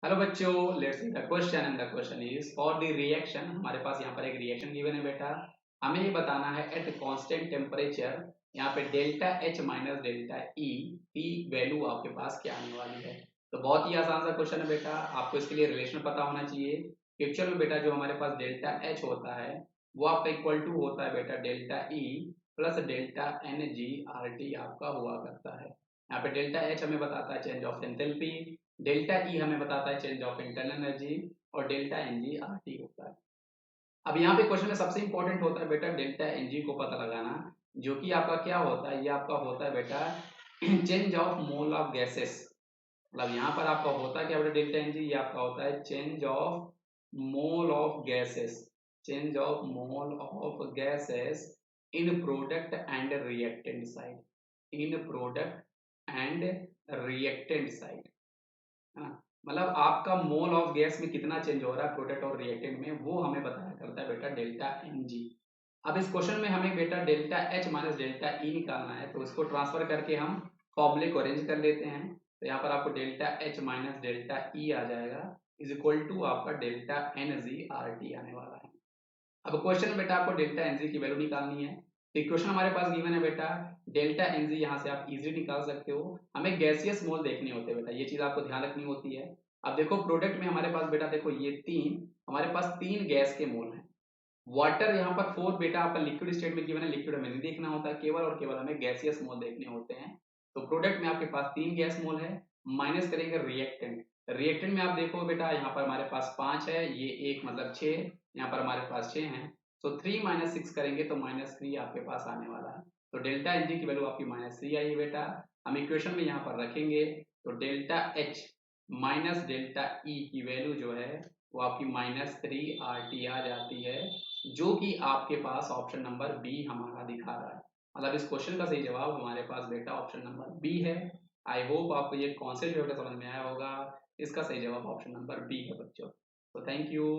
Hello बच्चों, let's see the question and the question is for the reaction. हमारे पास यहाँ पर एक रिएक्शन गिवन है बेटा। हमें ये बताना है एट कांस्टेंट टेम्परेचर यहाँ पे डेल्टा एच माइनस डेल्टा ई की वैल्यू आपके पास क्या आने वाली है। तो बहुत ही आसान सा क्वेश्चन है बेटा, आपको इसके लिए रिलेशन पता होना चाहिए। पिक्चर में बेटा जो हमारे पास डेल्टा एच होता है वो आपका इक्वल टू होता है बेटा delta E plus delta N G R T आपका हुआ करता है। यहाँ पे डेल्टा एच हमें बताता है change of enthalpy, delta E हमें बताता है चेंज ऑफ इंटरनल एनर्जी और delta N G R T होता है। अब यहाँ पे क्वेश्चन में सबसे इंपॉर्टेंट होता है बेटा डेल्टा एन जी को पता लगाना, जो कि आपका क्या होता है, ये आपका होता है बेटा change of mole of gases. मतलब यहाँ पर आपका होता है क्या बेटा डेल्टा एन जी, ये आपका होता है change of mole of gases, change of mole of gases in product and reactant side, in product and reactant side, है ना। मतलब आपका मोल ऑफ गैस में कितना चेंज हो रहा है प्रोडक्ट और रिएक्टेंट में, वो हमें बताया करता है बेटा डेल्टा एन जी। अब इस क्वेश्चन में हमें बेटा डेल्टा एच माइनस डेल्टा ई निकालना है, तो इसको ट्रांसफर करके हम फॉर्मूले को अरेंज कर लेते हैं। तो यहाँ पर आपको delta H minus delta E आ जाएगा इज इक्वल टू आपका delta N G R T आने वाला है। अब क्वेश्चन में बेटा आपको डेल्टा एनजी की वैल्यू निकालनी है। तो इक्वेशन हमारे पास गिवन है बेटा डेल्टा एनजी, यहाँ से आप इजीली निकाल सकते हो। हमें गैसियस मोल देखने होते हैं बेटा, ये चीज आपको ध्यान रखनी होती है। अब देखो प्रोडक्ट में हमारे पास बेटा देखो ये तीन, हमारे पास तीन गैस के मोल हैं। वाटर यहाँ पर फोर बेटा आपका लिक्विड स्टेट में गिवन है, लिक्विड हमें नहीं देखना होता है, केवल और केवल हमें गैसियस मोल देखने होते हैं। तो प्रोडक्ट में आपके पास तीन गैस मोल है, माइनस करेंगे रिएक्टेंट। रिएक्टेंट में आप देखो बेटा यहाँ पर हमारे पास पांच है, ये एक मतलब छह, यहाँ पर हमारे पास छह है। तो थ्री माइनस सिक्स करेंगे तो माइनस थ्री आपके पास आने वाला है। तो डेल्टा एन जी की वैल्यू आपकी माइनस थ्री आई है बेटा। हम इक्वेशन में यहाँ पर रखेंगे तो डेल्टा एच माइनस डेल्टा ई की वैल्यू जो है वो आपकी माइनस थ्री आर टी आ जाती है, जो कि आपके पास ऑप्शन नंबर बी हमारा दिखा रहा है। मतलब इस क्वेश्चन का सही जवाब हमारे पास बेटा ऑप्शन नंबर बी है। आई होप आपको ये कॉन्सेप्ट जो है समझ में आया होगा। इसका सही जवाब ऑप्शन नंबर बी है बच्चों। तो थैंक यू।